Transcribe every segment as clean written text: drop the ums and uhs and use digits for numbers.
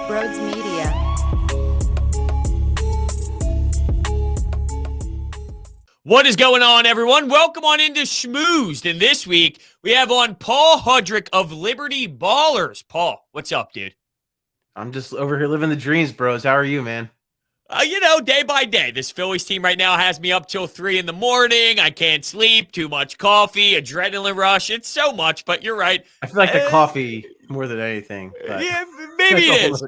Broads Media. What is going on, everyone? Welcome on into Schmoozed. And this week, we have on Paul Hudrick of Liberty Ballers. Paul, what's up, dude? I'm just over here living the dreams, bros. How are you, man? Day by day. This Phillies team right now has me up till 3 in the morning. I can't sleep, too much coffee, adrenaline rush. It's so much, but you're right. I feel like the coffee more than anything. But yeah, maybe it is.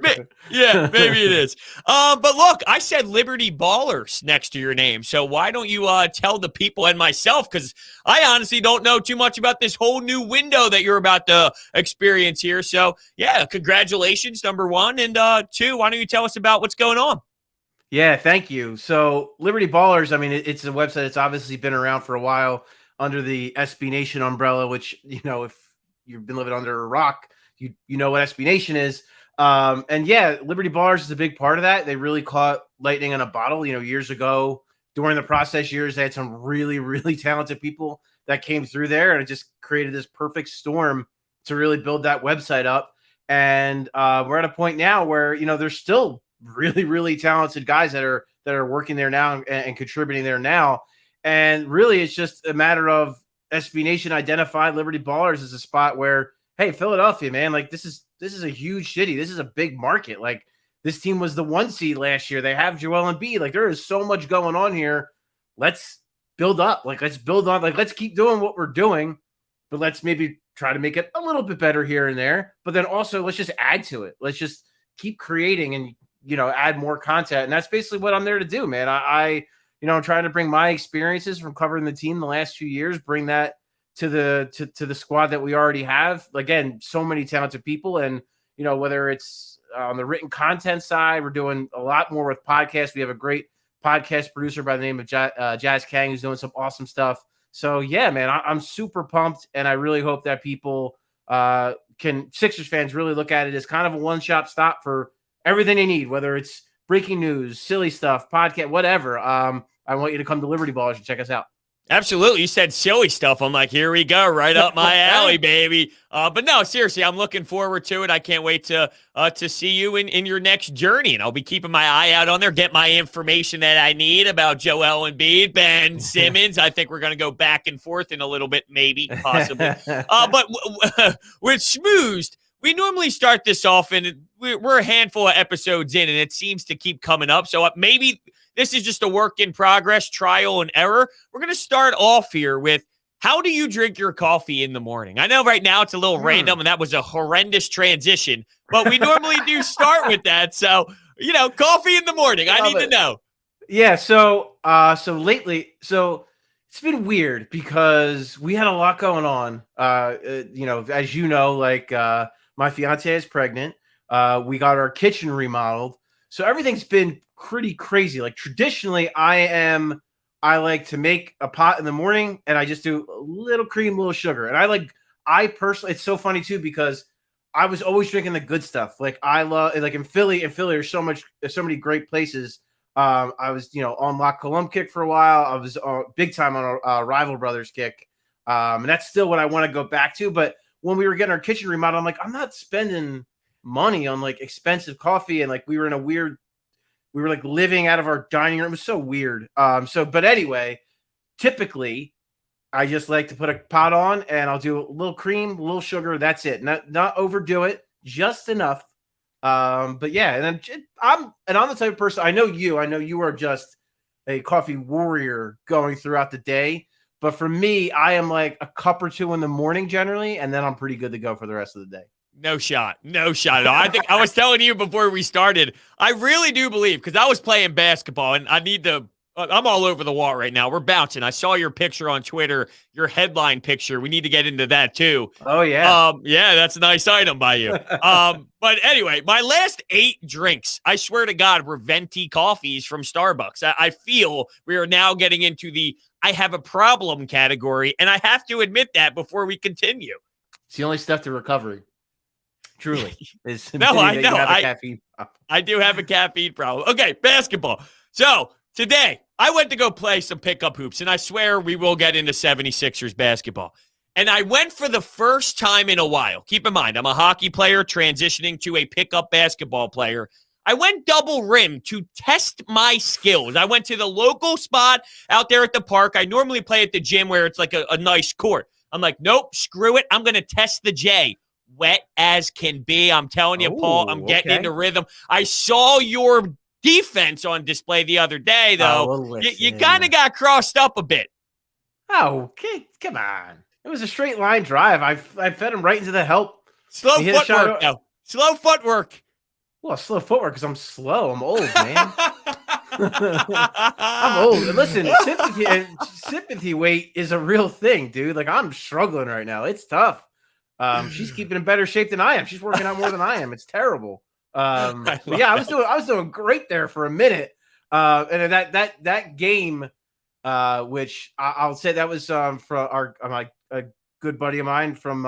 Yeah, maybe it is. But look, I said Liberty Ballers next to your name. So why don't you tell the people and myself? Because I honestly don't know too much about this whole new window that you're about to experience here. So, yeah, congratulations, number one. And two, why don't you tell us about what's going on? Yeah, thank you. So Liberty Ballers, I mean, it's a website that's obviously been around for a while under the SB Nation umbrella, which, you know, if you've been living under a rock, you know what SB Nation is. And yeah, Liberty Ballers is a big part of that. They really caught lightning in a bottle, years ago. During the process years, they had some really, really talented people that came through there, and it just created this perfect storm to really build that website up. And we're at a point now where, there's still really, really talented guys that are working there now and contributing there now. And really, it's just a matter of SB Nation identified Liberty Ballers as a spot where, hey, Philadelphia, man, like this is a huge city. This is a big market. Like this team was the 1 seed last year. They have Joel Embiid. Like there is so much going on here. Let's build up. Like let's build on. Like let's keep doing what we're doing, but let's maybe try to make it a little bit better here and there. But then also let's just add to it. Let's just keep creating and add more content. And that's basically what I'm there to do, man. I'm trying to bring my experiences from covering the team the last few years, bring that to the squad that we already have. Again, so many talented people. And, whether it's on the written content side, we're doing a lot more with podcasts. We have a great podcast producer by the name of Jazz Kang, who's doing some awesome stuff. So yeah, man, I'm super pumped. And I really hope that people Sixers fans really look at it as kind of a one-stop stop for everything they need, whether it's breaking news, silly stuff, podcast, whatever. I want you to come to Liberty Ballers and check us out. Absolutely. You said silly stuff. I'm like, here we go, right up my alley, baby. But no, seriously, I'm looking forward to it. I can't wait to see you in your next journey, and I'll be keeping my eye out on there, get my information that I need about Joel Embiid, Ben Simmons. I think we're going to go back and forth in a little bit, maybe, possibly. But with Schmoozed, we normally start this off, and we're a handful of episodes in, and it seems to keep coming up. So maybe this is just a work in progress, trial and error. We're going to start off here with, how do you drink your coffee in the morning? I know right now it's a little random, and that was a horrendous transition, but we normally do start with that. So, coffee in the morning. I need to know. Yeah. So lately, it's been weird because we had a lot going on. As you know, like my fiance is pregnant. We got our kitchen remodeled. So everything's been pretty crazy. Like traditionally, I like to make a pot in the morning and I just do a little cream, a little sugar. And I personally, it's so funny too, because I was always drinking the good stuff. Like I love, like in Philly, there's so many great places. I was, on La Colombe kick for a while. I was big time on a Rival Brothers kick. And that's still what I want to go back to. But when we were getting our kitchen remodeled, I'm like, I'm not spending money on like expensive coffee. And like, we were like living out of our dining room. It was so weird. But anyway, typically I just like to put a pot on and I'll do a little cream, a little sugar. That's it. Not overdo it, just enough. But yeah, and I'm the type of person, I know you are just a coffee warrior going throughout the day. But for me, I am like a cup or two in the morning generally, and then I'm pretty good to go for the rest of the day. No shot at all. I think I was telling you before we started, I really do believe, because I was playing basketball and I'm all over the wall right now. We're bouncing. I saw your picture on Twitter, your headline picture. We need to get into that too. Oh yeah. Yeah, that's a nice item by you. But anyway, my last 8 drinks, I swear to God, were venti coffees from Starbucks. I feel we are now getting into the I have a problem category, and I have to admit that before we continue. It's the only step to recovery. Truly. No, I know. I do have a caffeine problem. Okay, basketball. So today, I went to go play some pickup hoops, and I swear we will get into 76ers basketball. And I went for the first time in a while. Keep in mind, I'm a hockey player transitioning to a pickup basketball player. I went double rim to test my skills. I went to the local spot out there at the park. I normally play at the gym where it's like a nice court. I'm like, nope, screw it. I'm going to test the J. Wet as can be. I'm telling you, Paul, I'm getting into rhythm. I saw your defense on display the other day, though. Well, you kind of got crossed up a bit. Oh, okay. Come on. It was a straight line drive. I fed him right into the help. Slow footwork, though. Slow footwork. Well, slow footwork because I'm slow. I'm old, man. I'm old. Listen, sympathy weight is a real thing, dude. Like, I'm struggling right now. It's tough. She's keeping in better shape than I am. She's working out more than I am. It's terrible. But yeah, I was doing great there for a minute. And that game, which I'll say that was from a good buddy of mine from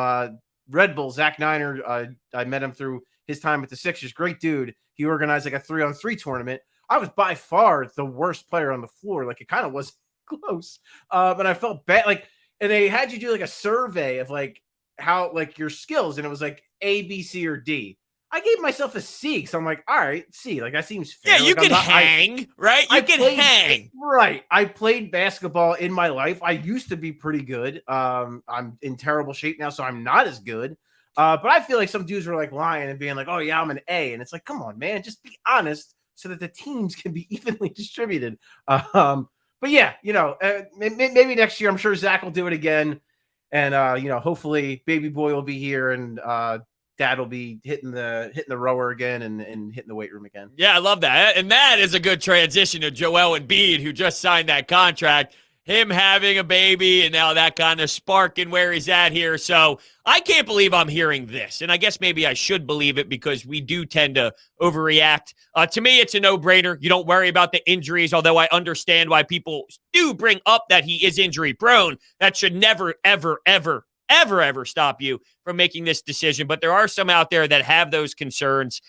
Red Bull, Zach Niner. I met him through his time at the Sixers. Great dude. He organized like a 3-on-3 tournament. I was by far the worst player on the floor. Like, it kind of was close. But I felt bad. Like, and they had you do like a survey of like how like your skills, and it was like A, B, C, or D. I gave myself a C, so I'm like, all right, C. Like, that seems fair. Yeah, you like, can hang, right? You can hang. Right. I played basketball in my life. I used to be pretty good. I'm in terrible shape now, so I'm not as good. But I feel like some dudes were like lying and being like, oh, yeah, I'm an A. And it's like, come on, man, just be honest so that the teams can be evenly distributed. But yeah, maybe next year, I'm sure Zach will do it again. And, hopefully baby boy will be here and dad will be hitting the rower again and hitting the weight room again. Yeah, I love that. And that is a good transition to Joel Embiid, who just signed that contract. Him having a baby and now that kind of sparking where he's at here. So I can't believe I'm hearing this. And I guess maybe I should believe it because we do tend to overreact. To me, it's a no-brainer. You don't worry about the injuries, although I understand why people do bring up that he is injury prone. That should never, ever, ever, ever, ever stop you from making this decision. But there are some out there that have those concerns.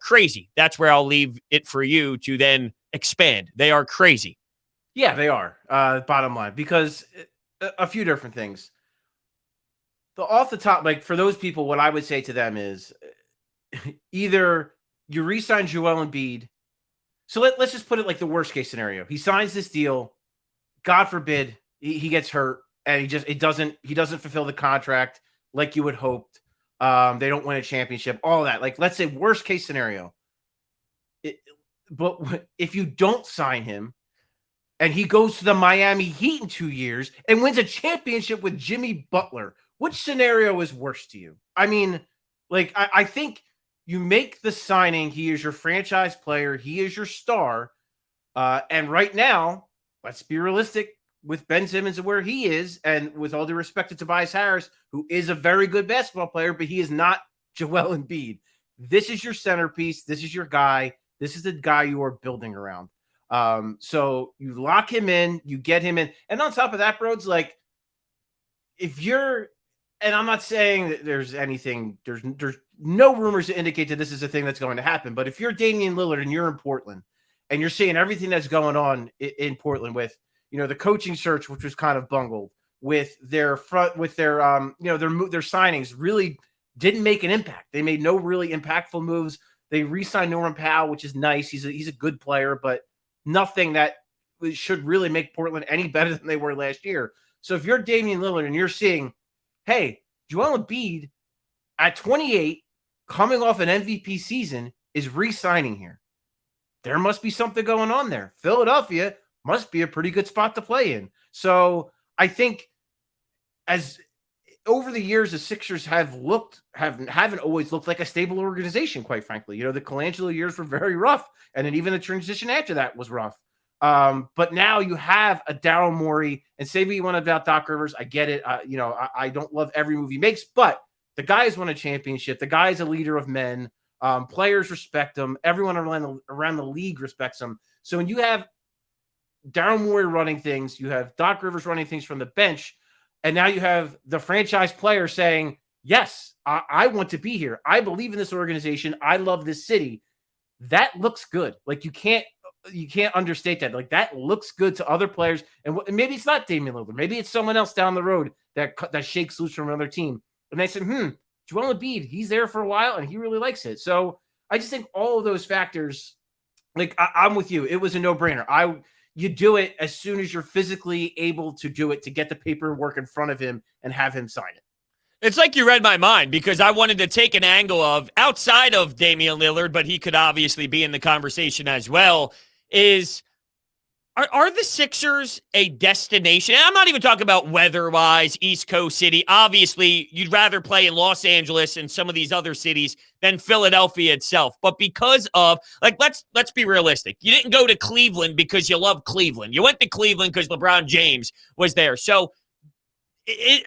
Crazy. That's where I'll leave it for you to then expand. They are crazy. Yeah, they are. Bottom line, because a few different things. Off the top, like for those people, what I would say to them is either you re-sign Joel Embiid. So let's just put it like the worst case scenario. He signs this deal. God forbid he gets hurt and he doesn't fulfill the contract like you would hoped. They don't win a championship, all that. Like, let's say worst case scenario. But if you don't sign him, and he goes to the Miami Heat in 2 years and wins a championship with Jimmy Butler, which scenario is worse to you? I mean, like, I think you make the signing. He is your franchise player. He is your star. And right now, let's be realistic with Ben Simmons and where he is, and with all due respect to Tobias Harris, who is a very good basketball player, but he is not Joel Embiid. This is your centerpiece. This is your guy. This is the guy you are building around. So you lock him in, you get him in. And on top of that, bro, it's like, if you're, and I'm not saying that there's anything, there's no rumors to indicate that this is a thing that's going to happen. But if you're Damian Lillard and you're in Portland and you're seeing everything that's going on in Portland with, the coaching search, which was kind of bungled, with their their signings really didn't make an impact. They made no really impactful moves. They re-signed Norman Powell, which is nice. He's a good player, but nothing that should really make Portland any better than they were last year. So if you're Damian Lillard and you're seeing, hey, Joel Embiid at 28, coming off an MVP season, is re-signing here, there must be something going on there. Philadelphia must be a pretty good spot to play in. So I think as over the years, the Sixers haven't always looked like a stable organization, quite frankly. The Colangelo years were very rough, and then even the transition after that was rough. But now you have a Daryl Morey, and say what you want about Doc Rivers. I get it. I don't love every move he makes, but the guy has won a championship. The guy is a leader of men. Players respect him. Everyone around the league respects him. So when you have Daryl Morey running things, you have Doc Rivers running things from the bench, and now you have the franchise player saying, yes, I want to be here. I believe in this organization. I love this city. That looks good. Like, you can't understate that. Like, that looks good to other players. And maybe it's not Damian Lillard. Maybe it's someone else down the road that shakes loose from another team. And they said, Joel Embiid, he's there for a while and he really likes it. So I just think all of those factors, like I'm with you. It was a no-brainer. You do it as soon as you're physically able to do it, to get the paperwork in front of him and have him sign it. It's like you read my mind, because I wanted to take an angle of outside of Damian Lillard, but he could obviously be in the conversation as well, is are the Sixers a destination? And I'm not even talking about weather-wise, East Coast city. Obviously, you'd rather play in Los Angeles and some of these other cities than Philadelphia itself. But because of, like, let's be realistic. You didn't go to Cleveland because you love Cleveland. You went to Cleveland because LeBron James was there. So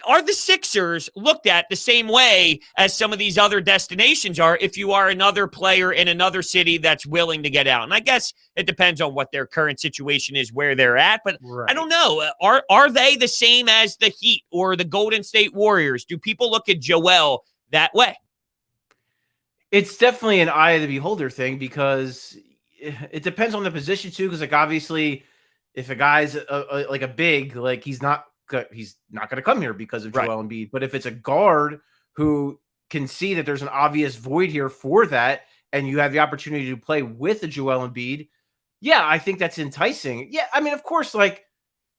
are the Sixers looked at the same way as some of these other destinations are if you are another player in another city that's willing to get out? And I guess it depends on what their current situation is, where they're at. But right. I don't know. Are they the same as the Heat or the Golden State Warriors? Do people look at Joel that way? It's definitely an eye of the beholder thing, because it depends on the position too. Because, like, obviously, if a guy's like a big, like, he's not going to come here because of Joel Embiid. But if it's a guard who can see that there's an obvious void here for that, and you have the opportunity to play with a Joel Embiid, yeah, I think that's enticing. Yeah, I mean, of course, like,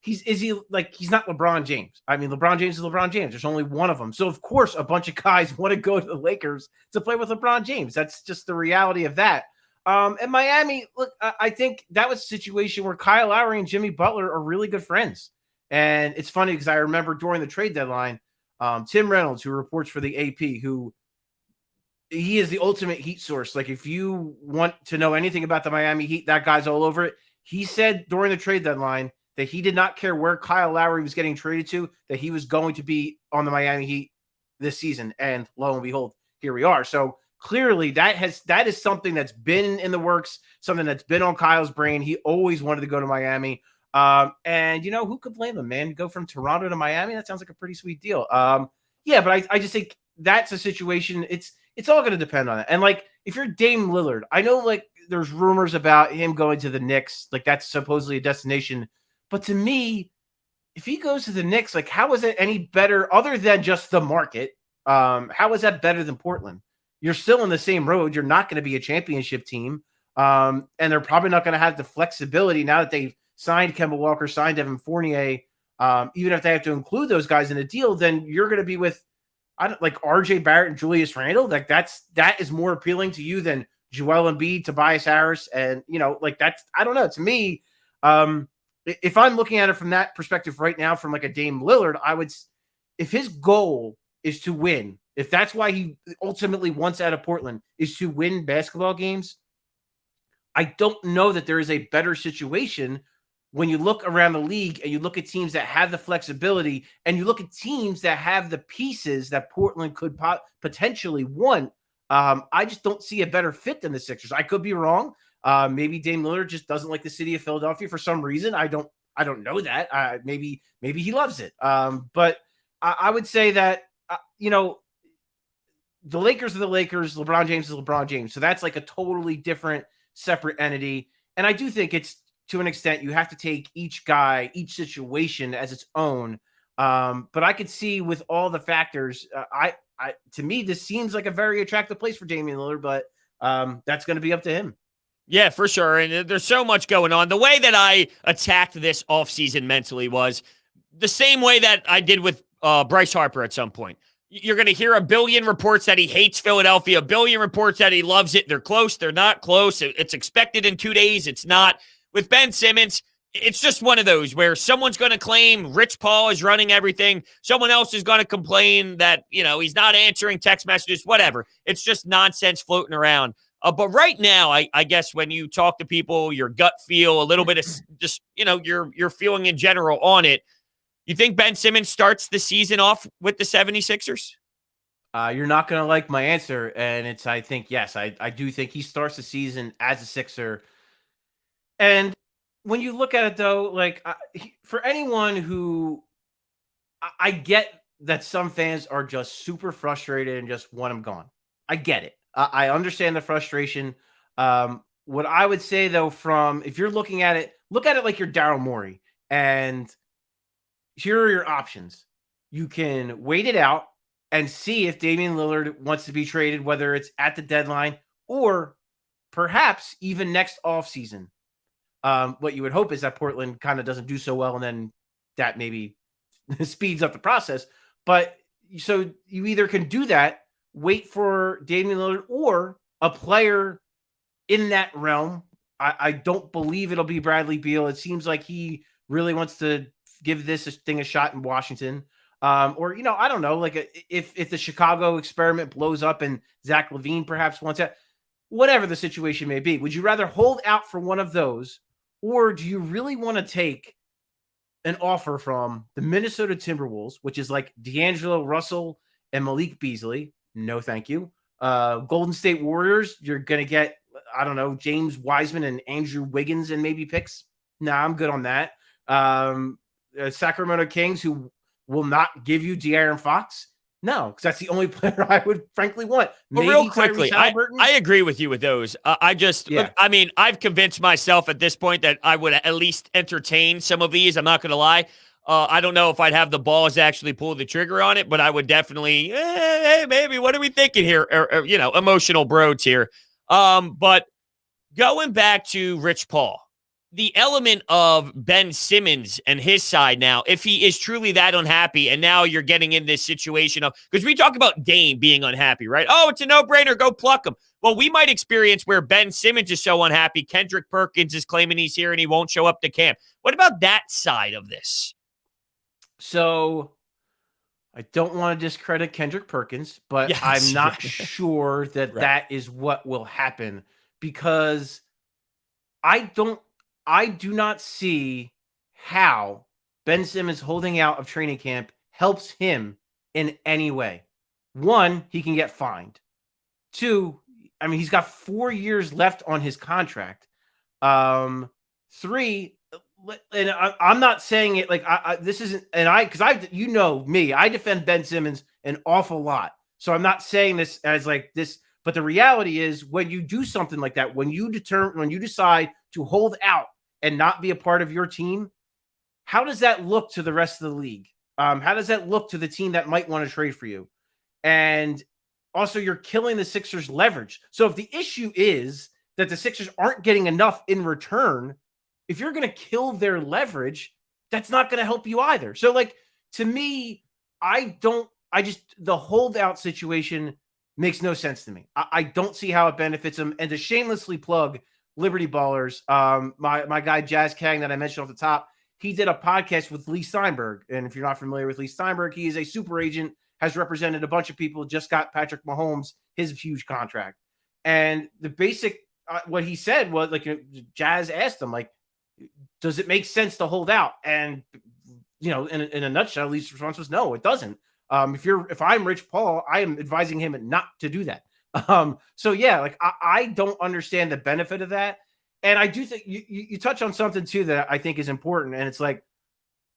he's not LeBron James. I mean, LeBron James is LeBron James. There's only one of them. So, of course, a bunch of guys want to go to the Lakers to play with LeBron James. That's just the reality of that. And Miami, look, I think that was a situation where Kyle Lowry and Jimmy Butler are really good friends. And it's funny because I remember during the trade deadline, Tim Reynolds, who reports for the AP, he is the ultimate Heat source. Like, if you want to know anything about the Miami Heat, that guy's all over it. He said during the trade deadline that he did not care where Kyle Lowry was getting traded to, that he was going to be on the Miami Heat this season. And lo and behold, here we are. So clearly that is something that's been in the works, something that's been on Kyle's brain. He always wanted to go to Miami. And who could blame him, man? Go from Toronto to Miami, that sounds like a pretty sweet deal. Yeah, but I just think that's a situation. It's all going to depend on it. And, like, if you're Dame Lillard, I know, like, there's rumors about him going to the Knicks, like, that's supposedly a destination. But to me, if he goes to the Knicks, like, how is it any better other than just the market? How is that better than Portland? You're still in the same road. You're not going to be a championship team. And they're probably not going to have the flexibility now that they've signed Kemba Walker, signed Evan Fournier. Even if they have to include those guys in a deal, then you're going to be with like RJ Barrett and Julius Randle. Like, that is more appealing to you than Joel Embiid, Tobias Harris, and like, that's, I don't know. To me, if I'm looking at it from that perspective right now, from like a Dame Lillard, if his goal is to win, if that's why he ultimately wants out of Portland, is to win basketball games, I don't know that there is a better situation when you look around the league and you look at teams that have the flexibility and you look at teams that have the pieces that Portland could potentially want. I just don't see a better fit than the Sixers. I could be wrong. Maybe Dame Lillard just doesn't like the city of Philadelphia for some reason. I don't know that. Maybe he loves it. But I would say that, the Lakers are the Lakers. LeBron James is LeBron James. So that's like a totally different, separate entity. And I do think it's, to an extent, you have to take each guy, each situation as its own. But I could see with all the factors, to me, this seems like a very attractive place for Damian Lillard, but that's going to be up to him. Yeah, for sure. And there's so much going on. The way that I attacked this offseason mentally was the same way that I did with Bryce Harper at some point. You're going to hear a billion reports that he hates Philadelphia, a billion reports that he loves it. They're close. They're not close. It's expected in 2 days. It's not. With Ben Simmons, it's just one of those where someone's going to claim Rich Paul is running everything. Someone else is going to complain that, he's not answering text messages, whatever. It's just nonsense floating around. But right now, I guess when you talk to people, your gut feel, a little bit of just, your feeling in general on it, you think Ben Simmons starts the season off with the 76ers? You're not going to like my answer. And I think, yes, I do think he starts the season as a Sixer. And when you look at it, though, like, for anyone who, I get that some fans are just super frustrated and just want him gone. I get it. I understand the frustration. What I would say, though, if you're looking at it, look at it like you're Daryl Morey, and here are your options. you can wait it out and see if Damian Lillard wants to be traded, whether it's at the deadline or perhaps even next offseason. What you would hope is that Portland kind of doesn't do so well, and then that maybe speeds up the process. But so you either can do that, wait for Damian Lillard or a player in that realm. I don't believe it'll be Bradley Beal. It seems like he really wants to give this thing a shot in Washington. Or, I don't know, like if the Chicago experiment blows up and Zach LaVine perhaps wants it, whatever the situation may be. Would you rather hold out for one of those, or do you really want to take an offer from the Minnesota Timberwolves, which is like D'Angelo Russell and Malik Beasley? No, thank you. Golden State Warriors, you're going to get, I don't know, James Wiseman and Andrew Wiggins and maybe picks. Nah, I'm good on that. Sacramento Kings, who will not give you De'Aaron Fox. No, because that's the only player I would frankly want. But maybe real quickly, Tyrese I agree with you with those. I mean, I've convinced myself at this point that I would at least entertain some of these. I'm not going to lie. I don't know if I'd have the balls to actually pull the trigger on it, but I would definitely, hey, maybe, what are we thinking here? Or, emotional bros here. But going back to Rich Paul, the element of Ben Simmons and his side now, if he is truly that unhappy, and now you're getting in this situation of, because we talk about Dame being unhappy, right? Oh, it's a no-brainer, go pluck him. Well, we might experience where Ben Simmons is so unhappy, Kendrick Perkins is claiming he's here and he won't show up to camp. What about that side of this? So I don't want to discredit Kendrick Perkins, but yes, I'm not sure that that is what will happen, because I do not see how Ben Simmons holding out of training camp helps him in any way. One, he can get fined. Two, I mean, he's got 4 years left on his contract. Three, and I'm not saying it like this isn't, and because you know me, I defend Ben Simmons an awful lot. So I'm not saying this as like this, but the reality is when you do something like that, when you decide to hold out and not be a part of your team, how does that look to the rest of the league? How does that look to the team that might want to trade for you? And also, you're killing the Sixers' leverage. So if the issue is that the Sixers aren't getting enough in return, if you're going to kill their leverage, that's not going to help you either. So, like, to me, the holdout situation makes no sense to me. I don't see how it benefits them. And to shamelessly plug Liberty Ballers, my guy Jazz Kang that I mentioned off the top, he did a podcast with Lee Steinberg. And if you're not familiar with Lee Steinberg, he is a super agent, has represented a bunch of people, just got Patrick Mahomes his huge contract. And the basic, what he said was, like, Jazz asked him, like, does it make sense to hold out? And, in a nutshell, Lee's response was no, it doesn't. If I'm Rich Paul, I am advising him not to do that. So yeah, like I don't understand the benefit of that. And I do think you touch on something too that I think is important. And it's like,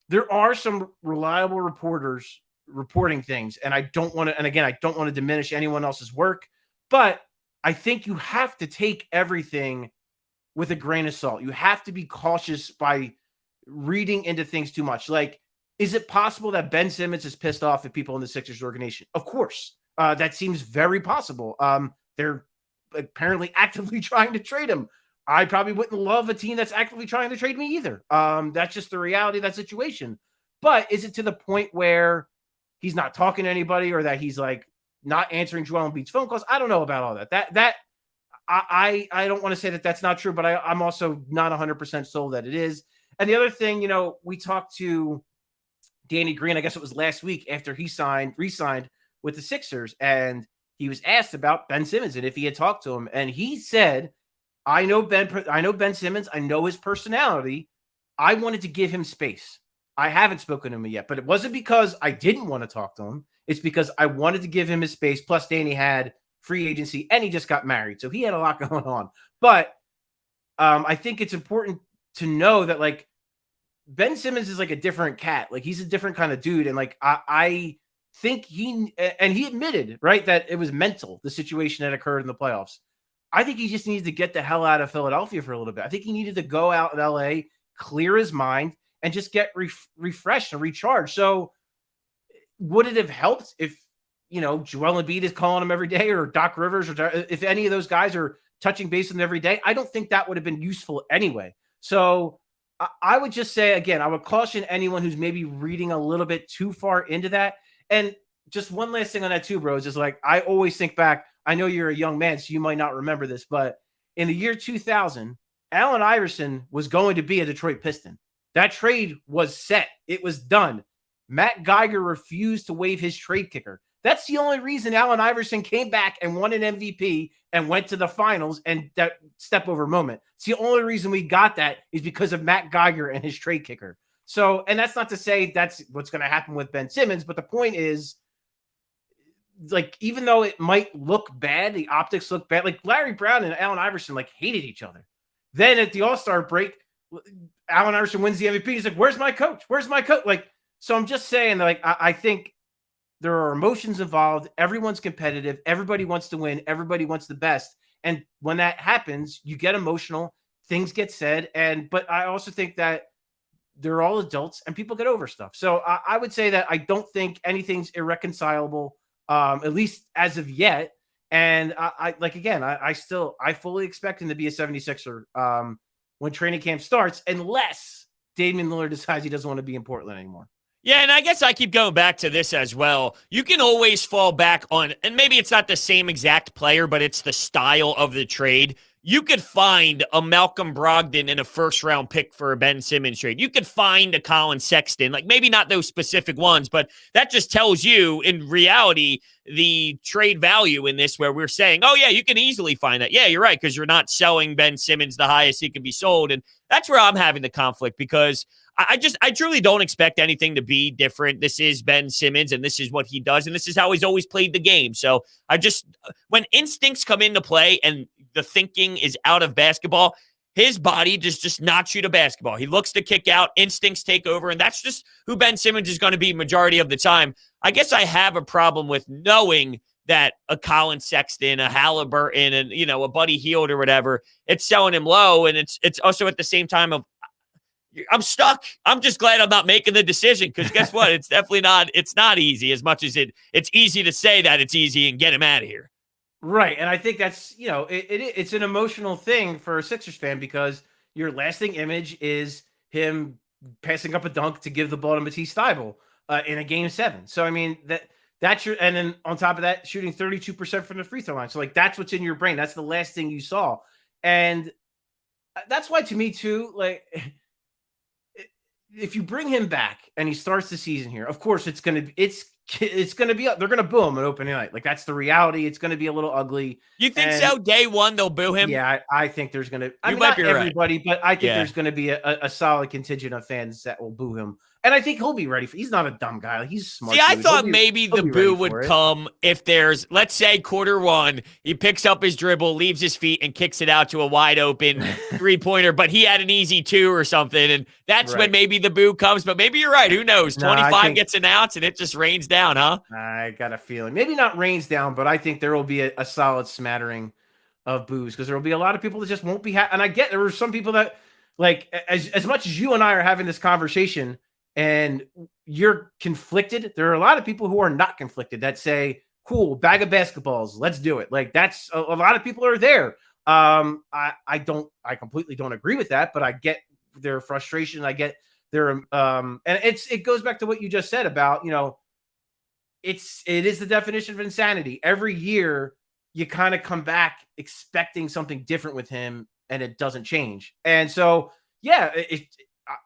there are some reliable reporters reporting things. And I don't want to diminish anyone else's work, but I think you have to take everything with a grain of salt. You have to be cautious by reading into things too much. Like, is it possible that Ben Simmons is pissed off at people in the Sixers organization? Of course. That seems very possible. They're apparently actively trying to trade him. I probably wouldn't love a team that's actively trying to trade me either. That's just the reality of that situation. But is it to the point where he's not talking to anybody, or that he's like not answering Joel Embiid's phone calls? I don't know about all that. I don't want to say that that's not true, but I'm also not 100% sold that it is. And the other thing, we talked to Danny Green, I guess it was last week, after he re-signed with the Sixers, and he was asked about Ben Simmons and if he had talked to him, and he said, I know Ben Simmons, I know his personality. I wanted to give him space. I haven't spoken to him yet, but it wasn't because I didn't want to talk to him. It's because I wanted to give him his space. Plus, Danny had free agency and he just got married, so he had a lot going on. But I think it's important to know that, like, Ben Simmons is like a different cat. Like, he's a different kind of dude. And like, I think he admitted, right, that it was mental, the situation that occurred in the playoffs. I think he just needs to get the hell out of Philadelphia for a little bit. I think he needed to go out in LA, clear his mind, and just get refreshed and recharged. So would it have helped if, Joel Embiid is calling him every day, or Doc Rivers, or if any of those guys are touching base with him every day? I don't think that would have been useful anyway. So I would just say, again, I would caution anyone who's maybe reading a little bit too far into that. And just one last thing on that too, bros, is like, I always think back. I know you're a young man, so you might not remember this, but in the year 2000, Allen Iverson was going to be a Detroit Piston. That trade was set. It was done. Matt Geiger refused to waive his trade kicker. That's the only reason Allen Iverson came back and won an MVP and went to the finals, and that step over moment. It's the only reason we got that is because of Matt Geiger and his trade kicker. So, and that's not to say that's what's going to happen with Ben Simmons, but the point is, like, even though it might look bad, the optics look bad. Like Larry Brown and Allen Iverson like hated each other. Then at the All-Star break, Allen Iverson wins the MVP. He's like, "Where's my coach? Where's my coach?" Like, so I'm just saying, like, I think there are emotions involved. Everyone's competitive. Everybody wants to win. Everybody wants the best. And when that happens, you get emotional. Things get said. But I also think that they're all adults and people get over stuff. So I would say that I don't think anything's irreconcilable, at least as of yet. And I fully expect him to be a 76er when training camp starts, unless Damian Lillard decides he doesn't want to be in Portland anymore. Yeah, and I guess I keep going back to this as well. You can always fall back on, and maybe it's not the same exact player, but it's the style of the trade. You could find a Malcolm Brogdon in a first-round pick for a Ben Simmons trade. You could find a Colin Sexton, like maybe not those specific ones, but that just tells you, in reality, the trade value in this, where we're saying, oh, yeah, you can easily find that. Yeah, you're right, because you're not selling Ben Simmons the highest he can be sold, and that's where I'm having the conflict, because I truly don't expect anything to be different. This is Ben Simmons, and this is what he does, and this is how he's always played the game. So when instincts come into play and the thinking is out of basketball, his body just not shoot a basketball. He looks to kick out, instincts take over, and that's just who Ben Simmons is going to be majority of the time. I guess I have a problem with knowing that a Colin Sexton, a Halliburton, and a Buddy Hield or whatever, it's selling him low, and it's also at the same time of, I'm stuck. I'm just glad I'm not making the decision, because guess what? It's definitely not. It's not easy as much as it's easy to say that it's easy and get him out of here. Right. And I think that's, it's an emotional thing for a Sixers fan, because your lasting image is him passing up a dunk to give the ball to Matisse Thybulle in a game 7. So, I mean, that's your, and then on top of that, shooting 32% from the free throw line. So, like, that's what's in your brain. That's the last thing you saw. And that's why, to me too, like, if you bring him back and he starts the season here, of course it's going to be, they're going to boo him at opening night. Like, that's the reality. It's going to be a little ugly. You think so? Day one, they'll boo him? Yeah, I think there's going to, not everybody, right, but I think there's going to be a solid contingent of fans that will boo him. And I think he'll be ready he's not a dumb guy. He's smart. See, I thought maybe the boo would come if there's, let's say, quarter one, he picks up his dribble, leaves his feet, and kicks it out to a wide open three-pointer, but he had an easy 2 or something, and that's when maybe the boo comes. But maybe you're right. Who knows? 25 gets announced, and it just rains down, huh? I got a feeling. Maybe not rains down, but I think there will be a solid smattering of boos, because there will be a lot of people that just won't be happy. And I get there were some people that, like, as much as you and I are having this conversation, and you're conflicted, there are a lot of people who are not conflicted that say, cool, bag of basketballs, let's do it. Like, that's a lot of people are there. I completely don't agree with that, but I get their frustration. I get their, and it goes back to what you just said about, it is the definition of insanity. Every year you kind of come back expecting something different with him, and it doesn't change. And so, yeah,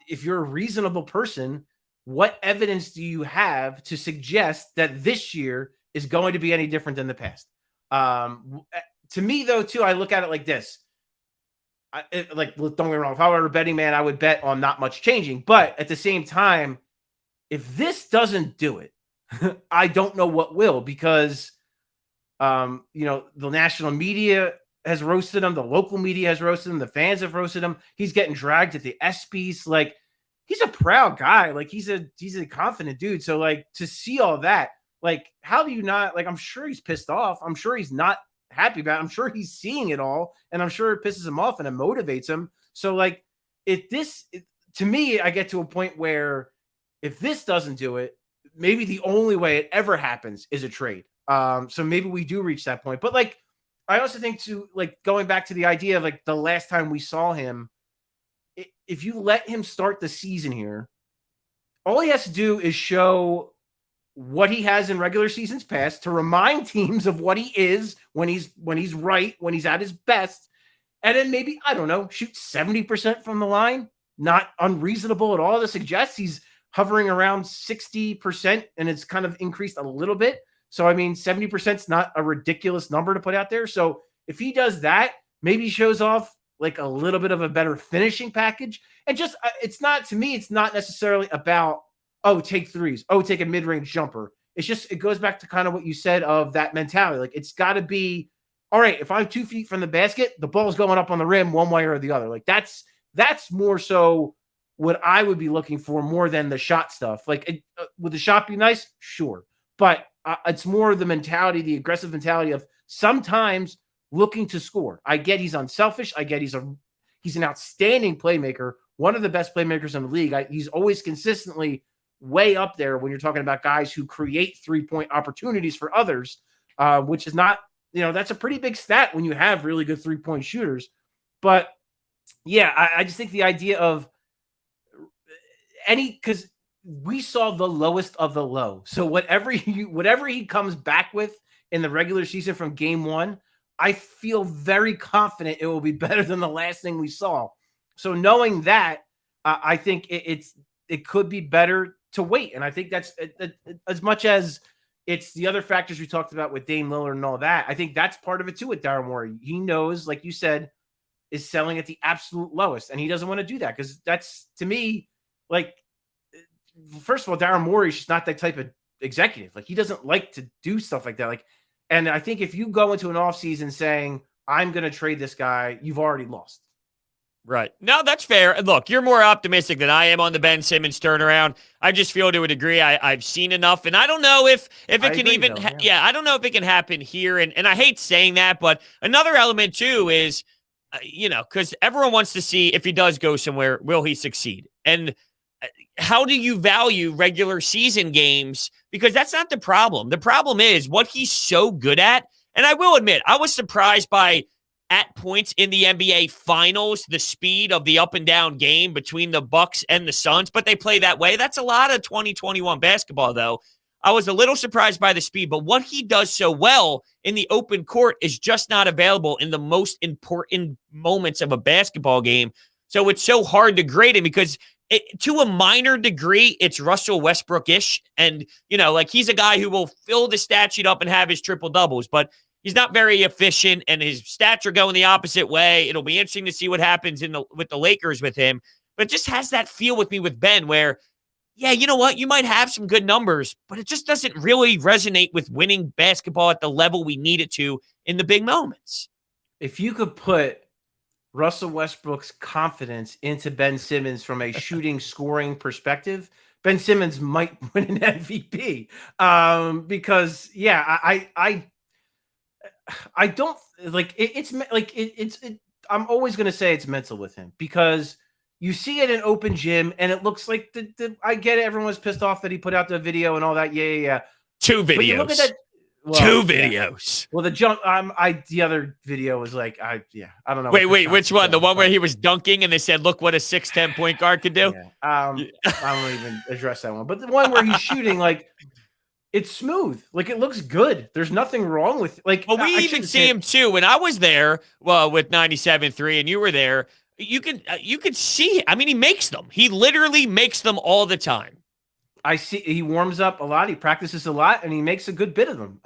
if you're a reasonable person, what evidence do you have to suggest that this year is going to be any different than the past? To me, though, too, I look at it like this. Don't get me wrong. If I were a betting man, I would bet on not much changing. But at the same time, if this doesn't do it, I don't know what will, because, the national media has roasted him. The local media has roasted him. The fans have roasted him. He's getting dragged at the ESPYs. Like, he's a proud guy. Like, he's a confident dude. So, like, to see all that, like, how do you not, like, I'm sure he's pissed off. I'm sure he's not happy about it. I'm sure he's seeing it all, and I'm sure it pisses him off and it motivates him. So, like, to me, I get to a point where if this doesn't do it, maybe the only way it ever happens is a trade. So maybe we do reach that point. But like, I also think to like going back to the idea of like the last time we saw him, if you let him start the season here, all he has to do is show what he has in regular seasons past to remind teams of what he is when he's right, when he's at his best. And then maybe, I don't know, shoot 70% from the line. Not unreasonable at all to suggest. He's hovering around 60%, and it's kind of increased a little bit. So, I mean, 70% is not a ridiculous number to put out there. So if he does that, maybe he shows off like a little bit of a better finishing package. And just, it's not, to me, it's not necessarily about, oh, take threes, oh, take a mid-range jumper. It's just, it goes back to kind of what you said of that mentality. Like, it's got to be, all right, if I'm 2 feet from the basket, the ball's going up on the rim one way or the other. Like, that's more so what I would be looking for more than the shot stuff. Like, would the shot be nice? Sure. But it's more the mentality, the aggressive mentality of sometimes looking to score. I get he's unselfish. I get he's an outstanding playmaker, one of the best playmakers in the league. He's always consistently way up there when you're talking about guys who create 3-point opportunities for others, which is not, that's a pretty big stat when you have really good 3-point shooters. But yeah, I just think the idea of because we saw the lowest of the low. So whatever he comes back with in the regular season from game one, I feel very confident it will be better than the last thing we saw. So knowing that, I think it could be better to wait. And I think that's as much as it's the other factors we talked about with Dame Lillard and all that. I think that's part of it too with Daryl Morey. He knows, like you said, is selling at the absolute lowest, and he doesn't want to do that because that's, to me, like, first of all, Daryl Morey is just not that type of executive. Like, he doesn't like to do stuff like that. Like, and I think if you go into an offseason saying, I'm going to trade this guy, you've already lost. Right. No, that's fair. Look, you're more optimistic than I am on the Ben Simmons turnaround. I just feel, to a degree, I've seen enough, and I don't know if it can even, I don't know if it can happen here. And I hate saying that, but another element too is, because everyone wants to see if he does go somewhere, will he succeed? And how do you value regular season games? Because that's not the problem. The problem is what he's so good at. And I will admit, I was surprised by, at points in the NBA Finals, the speed of the up and down game between the Bucks and the Suns, but they play that way. That's a lot of 2021 basketball, though. I was a little surprised by the speed, but what he does so well in the open court is just not available in the most important moments of a basketball game. So it's so hard to grade him because to a minor degree, it's Russell Westbrook-ish. And, like, he's a guy who will fill the stat sheet up and have his triple doubles, but he's not very efficient, and his stats are going the opposite way. It'll be interesting to see what happens with the Lakers with him. But it just has that feel with me with Ben where, yeah, you know what? You might have some good numbers, but it just doesn't really resonate with winning basketball at the level we need it to in the big moments. If you could put Russell Westbrook's confidence into Ben Simmons from a shooting, scoring perspective, Ben Simmons might win an MVP. Because, yeah, I don't like it. I'm always going to say it's mental with him because you see it in open gym and it looks like I get it. Everyone was pissed off that he put out the video and all that. Yeah. 2 videos. But you look at that, 2 videos. Yeah. Well, the other video was like, I don't know. Wait, which one? The one where he was dunking and they said, look what a 6'10" point guard could do? Yeah. I won't even address that one. But the one where he's shooting, like, it's smooth. Like, it looks good. There's nothing wrong with like. Well, we even see him too. When I was there, with 97.3, and you were there, you could see. I mean, he makes them. He literally makes them all the time. I see. He warms up a lot. He practices a lot, and he makes a good bit of them.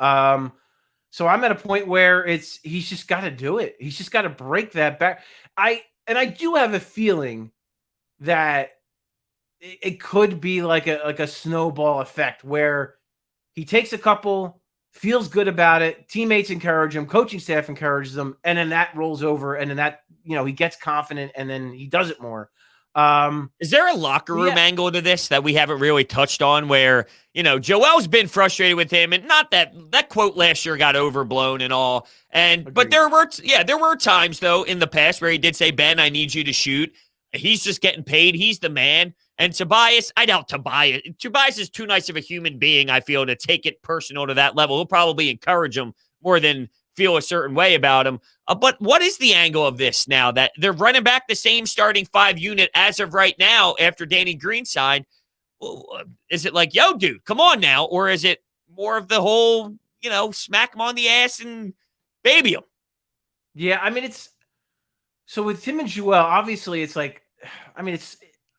So I'm at a point where he's just got to do it. He's just got to break that back. I do have a feeling that it could be like a snowball effect where he takes a couple, feels good about it, teammates encourage him, coaching staff encourages him, and then that rolls over, and then that, he gets confident, and then he does it more. Is there a locker room angle to this that we haven't really touched on where, Joel's been frustrated with him, and not that quote last year got overblown and all. But there were times though in the past where he did say, Ben, I need you to shoot. He's just getting paid. He's the man. And Tobias, I doubt Tobias. Tobias is too nice of a human being, I feel, to take it personal to that level. He'll probably encourage him more than feel a certain way about him. But what is the angle of this now that they're running back the same starting 5 unit as of right now after Danny Green signed? Is it like, yo, dude, come on now? Or is it more of the whole, smack him on the ass and baby him? Yeah, I mean, it's so with Tim and Joel, obviously it's like, I mean,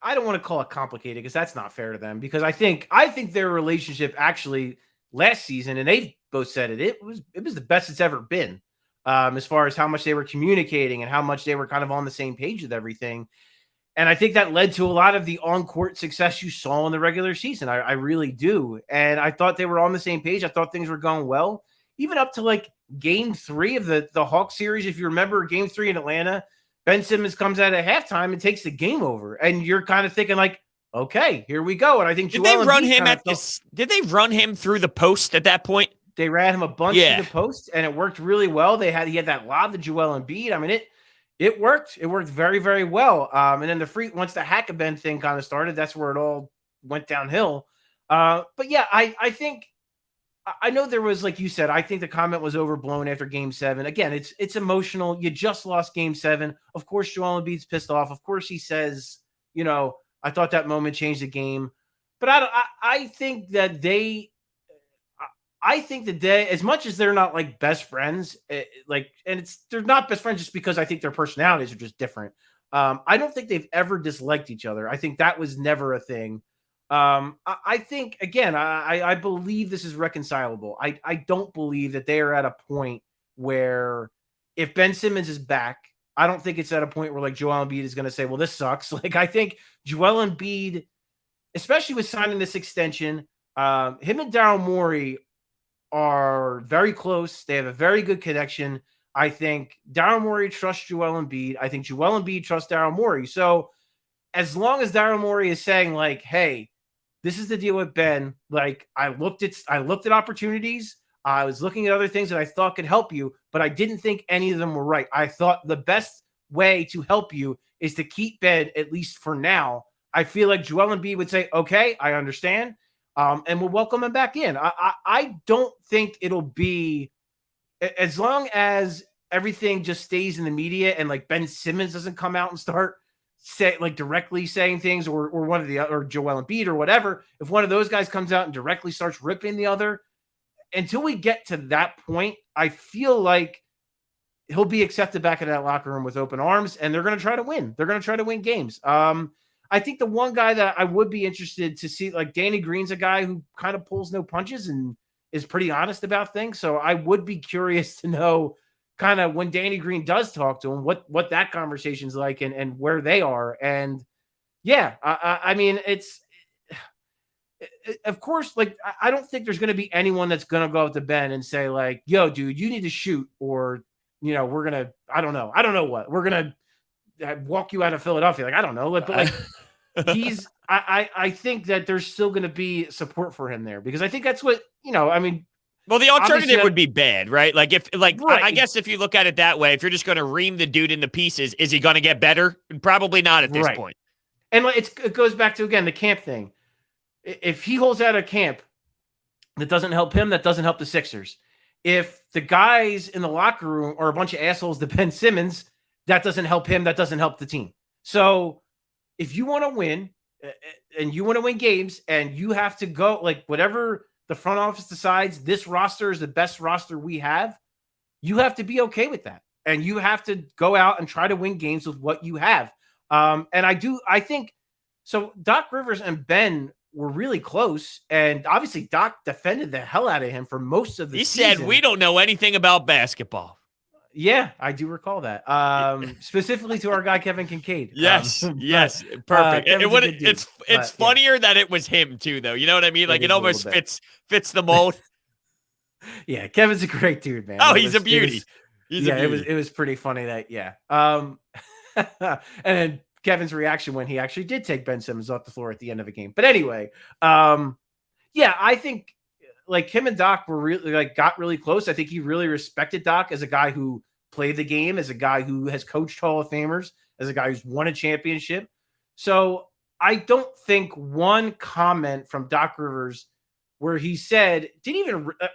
I don't want to call it complicated because that's not fair to them, because I think their relationship actually last season, and they both said it was the best it's ever been, as far as how much they were communicating and how much they were kind of on the same page with everything. And I think that led to a lot of the on-court success you saw in the regular season. I really do. And I thought they were on the same page. I thought things were going well, even up to like game 3 of the Hawks series. If you remember game 3 in Atlanta, Ben Simmons comes out at halftime and takes the game over. And you're kind of thinking like, okay, here we go. And I think Did they run him through the post at that point? They ran him a bunch through the post, and it worked really well. He had that lob to Joel Embiid. I mean, it worked. It worked very, very well. And then once the Hack-a-Ben thing kind of started, that's where it all went downhill. But yeah, I know there was, like you said, I think the comment was overblown after game 7. Again, it's emotional. You just lost game 7. Of course, Joel Embiid's pissed off. Of course, he says, I thought that moment changed the game. But I think that as much as they're not like best friends, they're not best friends just because I think their personalities are just different. I don't think they've ever disliked each other. I think that was never a thing. I think, again, I believe this is reconcilable. I don't believe that they are at a point where if Ben Simmons is back, I don't think it's at a point where like Joel Embiid is going to say, well, this sucks. Like, I think Joel Embiid, especially with signing this extension, him and Daryl Morey are very close. They have a very good connection. I think Daryl Morey trusts Joel Embiid. I think Joel Embiid trusts Daryl Morey. So as long as Daryl Morey is saying like, hey, this is the deal with Ben. Like, I looked at opportunities. I was looking at other things that I thought could help you, but I didn't think any of them were right. I thought the best way to help you is to keep Ben, at least for now. I feel like Joel Embiid would say, okay, I understand. And we'll welcome him back in. I don't think it'll be, as long as everything just stays in the media and like Ben Simmons doesn't come out and start directly saying things, or one of the other, or Joel Embiid or whatever. If one of those guys comes out and directly starts ripping the other, until we get to that point, I feel like he'll be accepted back in that locker room with open arms, and they're going to try to win. They're going to try to win games. I think the one guy that I would be interested to see, like Danny Green's a guy who kind of pulls no punches and is pretty honest about things. So I would be curious to know kind of when Danny Green does talk to him, what that conversation's like and where they are. And yeah, I mean, of course, like, I don't think there's going to be anyone that's going to go up to Ben and say like, yo, dude, you need to shoot, or, we're going to, I don't know what, we're going to walk you out of Philadelphia. Like, I don't know. But like, I think that there's still going to be support for him there, because I think that's what, I mean, well, the alternative would be bad, right? Like, right. I guess if you look at it that way, if you're just going to ream the dude into pieces, is he going to get better? Probably not at this point. And it goes back to, again, the camp thing. If he holds out a camp that doesn't help him, that doesn't help the Sixers. If the guys in the locker room are a bunch of assholes to Ben Simmons, that doesn't help him, that doesn't help the team. So if you want to win and you want to win games, and you have to go, like, whatever the front office decides, this roster is the best roster we have, you have to be okay with that. And you have to go out and try to win games with what you have. And I think so. Doc Rivers and Ben were really close, and obviously Doc defended the hell out of him for most of the season. He said, we don't know anything about basketball. Yeah, I do recall that. Specifically to our guy, Kevin Kincaid. Yes, perfect. It's funnier that it was him too, though. You know what I mean? Like, it almost fits the mold. Yeah, Kevin's a great dude, man. Oh, he's a beauty. It was pretty funny that, yeah. And then Kevin's reaction when he actually did take Ben Simmons off the floor at the end of a game. But anyway, yeah, I think like him and Doc were really got really close. I think he really respected Doc as a guy who played the game, as a guy who has coached Hall of Famers, as a guy who's won a championship. So I don't think one comment from Doc Rivers where he said,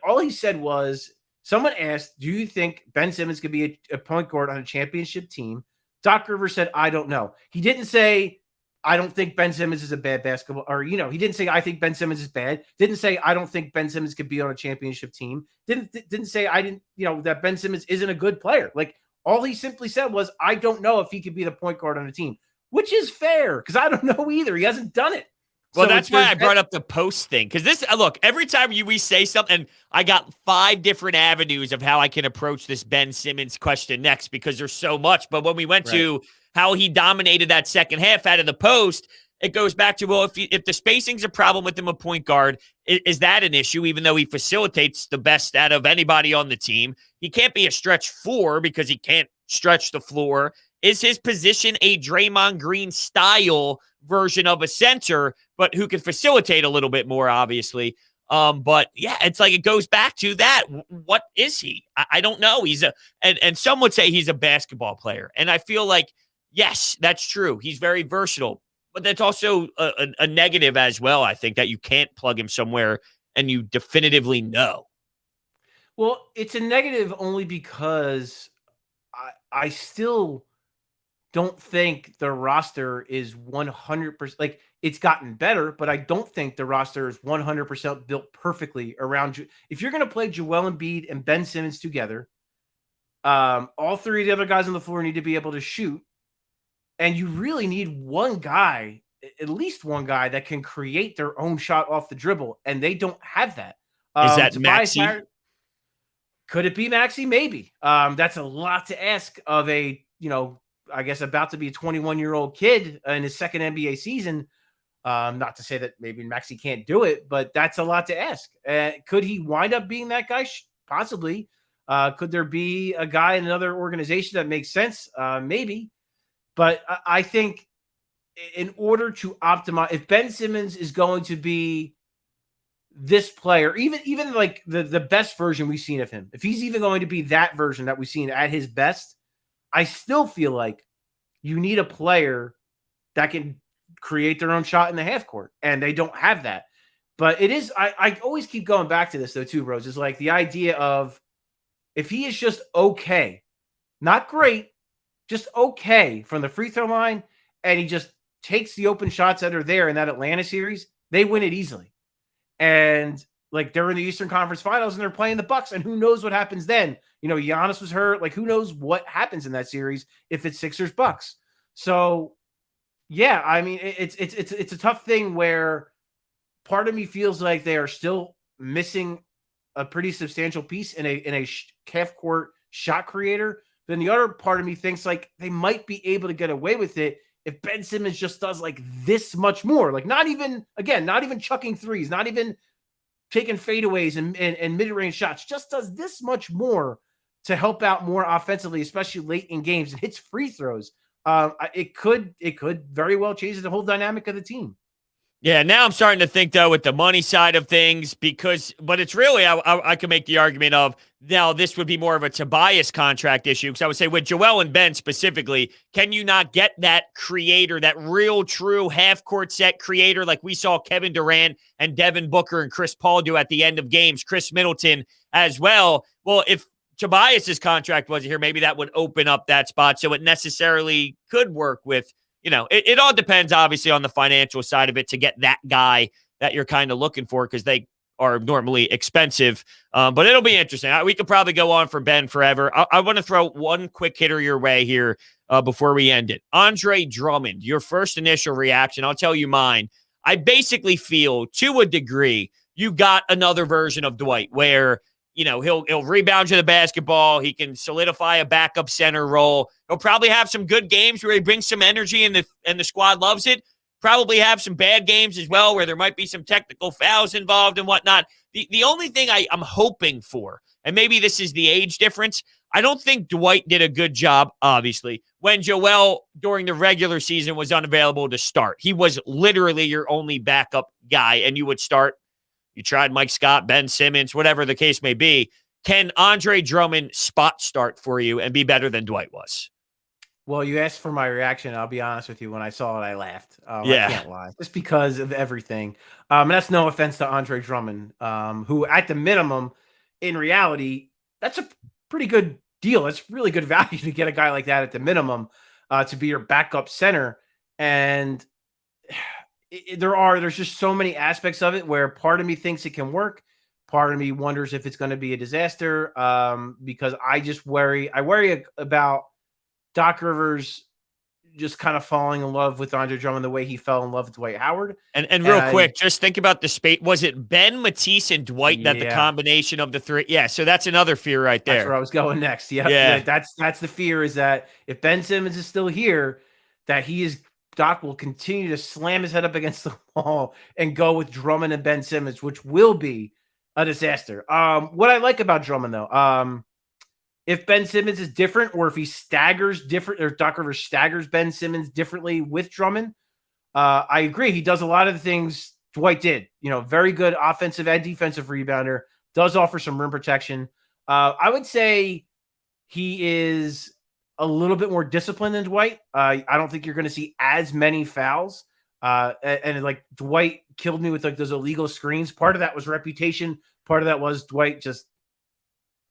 all he said was, someone asked, do you think Ben Simmons could be a point guard on a championship team? Doc Rivers said, I don't know. He didn't say, I don't think Ben Simmons is a bad basketball, or, he didn't say, I think Ben Simmons is bad. Didn't say, I don't think Ben Simmons could be on a championship team. Didn't say, that Ben Simmons isn't a good player. Like, all he simply said was, I don't know if he could be the point guard on a team, which is fair because I don't know either. He hasn't done it. Well, that's why I brought up the post thing. Because look, every time we say something, I got 5 different avenues of how I can approach this Ben Simmons question next because there's so much. But when we went to how he dominated that second half out of the post, it goes back to, well, if the spacing's a problem with him, a point guard, is that an issue, even though he facilitates the best out of anybody on the team? He can't be a stretch 4 because he can't stretch the floor. Is his position a Draymond Green style version of a center, but who can facilitate a little bit more, obviously? But yeah, it's like it goes back to that. What is he? I don't know. And some would say he's a basketball player. And I feel like, yes, that's true. He's very versatile, but that's also a negative as well. I think that you can't plug him somewhere and you definitively know. Well, it's a negative only because I still don't think the roster is 100%. Like, it's gotten better, but I don't think the roster is 100% built perfectly around. If you're going to play Joel Embiid and Ben Simmons together, all 3 of the other guys on the floor need to be able to shoot, and you really need one guy, at least one guy, that can create their own shot off the dribble, and they don't have that. Is that Maxey? Could it be Maxey? Maybe. That's a lot to ask of a, I guess about to be a 21-year-old kid in his second NBA season. Not to say that maybe Maxey can't do it, but that's a lot to ask. Could he wind up being that guy? Possibly. Could there be a guy in another organization that makes sense? Maybe. But I think in order to optimize, if Ben Simmons is going to be this player, even like the best version we've seen of him, if he's even going to be that version that we've seen at his best, I still feel like you need a player that can create their own shot in the half court, and they don't have that. But it is, I always keep going back to this though too, Rose, is like the idea of if he is just okay, not great, just okay from the free throw line, and he just takes the open shots that are there in that Atlanta series, they win it easily. And like they're in the Eastern Conference Finals and they're playing the Bucks, and who knows what happens then? Giannis was hurt. Like, who knows what happens in that series if it's Sixers Bucks? So, yeah, I mean, it's a tough thing where part of me feels like they are still missing a pretty substantial piece in a half court shot creator. Then the other part of me thinks like they might be able to get away with it if Ben Simmons just does like this much more, like not even chucking threes, not even taking fadeaways and mid-range shots, just does this much more to help out more offensively, especially late in games, and hits free throws. It could very well change the whole dynamic of the team. Yeah, now I'm starting to think, though, with the money side of things, but it's really, I can make the argument of, now this would be more of a Tobias contract issue, because I would say with Joel and Ben specifically, can you not get that creator, that real, true half-court set creator like we saw Kevin Durant and Devin Booker and Chris Paul do at the end of games, Chris Middleton as well? Well, if Tobias's contract wasn't here, maybe that would open up that spot, so it necessarily could work with, it all depends, obviously, on the financial side of it to get that guy that you're kind of looking for, because they are normally expensive. But it'll be interesting. We could probably go on for Ben forever. I want to throw one quick hitter your way here before we end it. Andre Drummond, your first initial reaction. I'll tell you mine. I basically feel, to a degree, you got another version of Dwight where he'll rebound you the basketball. He can solidify a backup center role. He'll probably have some good games where he brings some energy and the squad loves it. Probably have some bad games as well where there might be some technical fouls involved and whatnot. The only thing I'm hoping for, and maybe this is the age difference, I don't think Dwight did a good job, obviously, when Joel during the regular season was unavailable to start. He was literally your only backup guy, and you would start. You tried Mike Scott, Ben Simmons, whatever the case may be. Can Andre Drummond spot start for you and be better than Dwight was? Well, you asked for my reaction. I'll be honest with you. When I saw it, I laughed. I Yeah. can't lie, just because of everything. And that's no offense to Andre Drummond, who, at the minimum, in reality, that's a pretty good deal. It's really good value to get a guy like that at the minimum to be your backup center. And there's just so many aspects of it where part of me thinks it can work. Part of me wonders if it's going to be a disaster, because I worry about Doc Rivers just kind of falling in love with Andre Drummond the way he fell in love with Dwight Howard. And real quick, just think about the space. Was it Ben, Matisse, and Dwight that the Yeah, combination of the three? Yeah, so that's another fear right that's there. where I was going next. Yep, yeah, Yeah. that's the fear, is that if Ben Simmons is still here, that Doc will continue to slam his head up against the wall and go with Drummond and Ben Simmons, which will be a disaster. What I like about Drummond, though, if Ben Simmons is different, or if he staggers different, or Doc Rivers staggers Ben Simmons differently with Drummond, I agree. He does a lot of the things Dwight did. Very good offensive and defensive rebounder. Does offer some rim protection. I would say he is a little bit more disciplined than Dwight. I don't think you're going to see as many fouls. And like Dwight killed me with like those illegal screens. Part of that was reputation. Part of that was Dwight just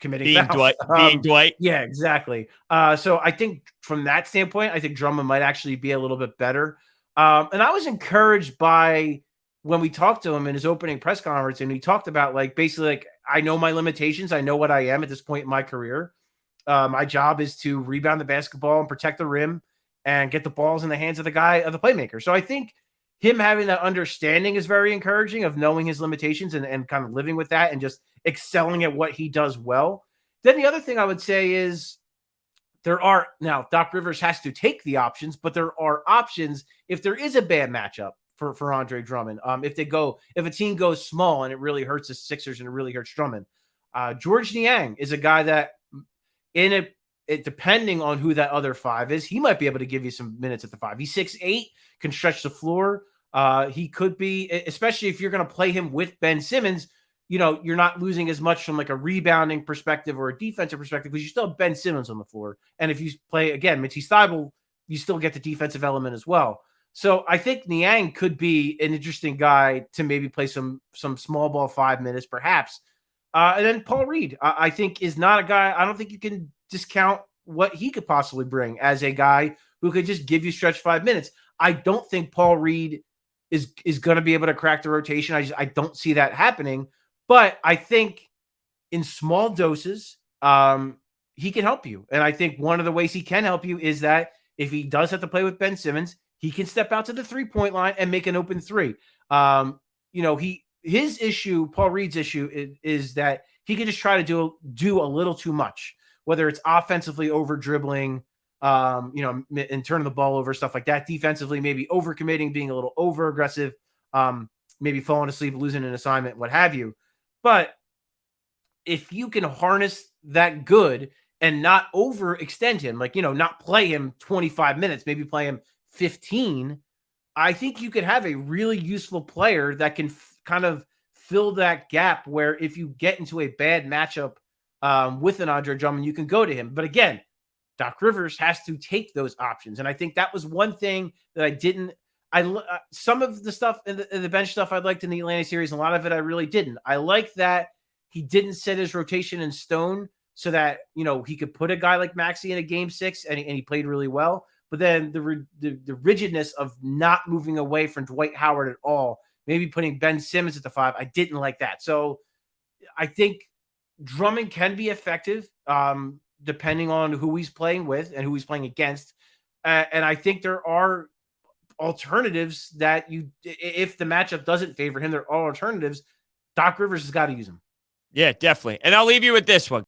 committing Being fouls. Dwight. Being Dwight. Yeah, exactly. So I think from that standpoint, I think Drummond might actually be a little bit better. And I was encouraged by when we talked to him in his opening press conference, and he talked about like basically like, I know my limitations. I know what I am at this point in my career. My job is to rebound the basketball and protect the rim and get the balls in the hands of the playmaker. So I think him having that understanding is very encouraging, of knowing his limitations and kind of living with that and just excelling at what he does well. Then the other thing I would say is now Doc Rivers has to take the options, but there are options if there is a bad matchup for Andre Drummond. If a team goes small and it really hurts the Sixers and it really hurts Drummond, George Niang is a guy that depending on who that other five is, he might be able to give you some minutes at the five. He's 6'8", can stretch the floor. He could be, especially if you're going to play him with Ben Simmons, you're not losing as much from like a rebounding perspective or a defensive perspective, because you still have Ben Simmons on the floor. And if you play, again, Matisse Thybulle, you still get the defensive element as well. So I think Niang could be an interesting guy to maybe play some small ball 5 minutes, perhaps. And then Paul Reed, I think, is not a guy. I don't think you can discount what he could possibly bring as a guy who could just give you stretch 5 minutes. I don't think Paul Reed is going to be able to crack the rotation. I don't see that happening. But I think in small doses, he can help you. And I think one of the ways he can help you is that if he does have to play with Ben Simmons, he can step out to the 3-point line and make an open three. His issue, Paul Reed's issue, is that he can just try to do a little too much, whether it's offensively over dribbling, and turning the ball over, stuff like that. Defensively, maybe overcommitting, being a little over aggressive, maybe falling asleep, losing an assignment, what have you. But if you can harness that good and not overextend him, like, not play him 25 minutes, maybe play him 15, I think you could have a really useful player that can kind of fill that gap where if you get into a bad matchup with an Andre Drummond, you can go to him. But again, Doc Rivers has to take those options. And I think that was one thing that some of the stuff in the bench stuff I liked in the Atlanta series, and a lot of it I really didn't. I like that he didn't set his rotation in stone so that, he could put a guy like Maxey in a game 6 and he played really well. But then the rigidness of not moving away from Dwight Howard at all, maybe putting Ben Simmons at the 5, I didn't like that. So I think Drummond can be effective depending on who he's playing with and who he's playing against. And I think there are alternatives that if the matchup doesn't favor him, there are alternatives. Doc Rivers has got to use them. Yeah, definitely. And I'll leave you with this one.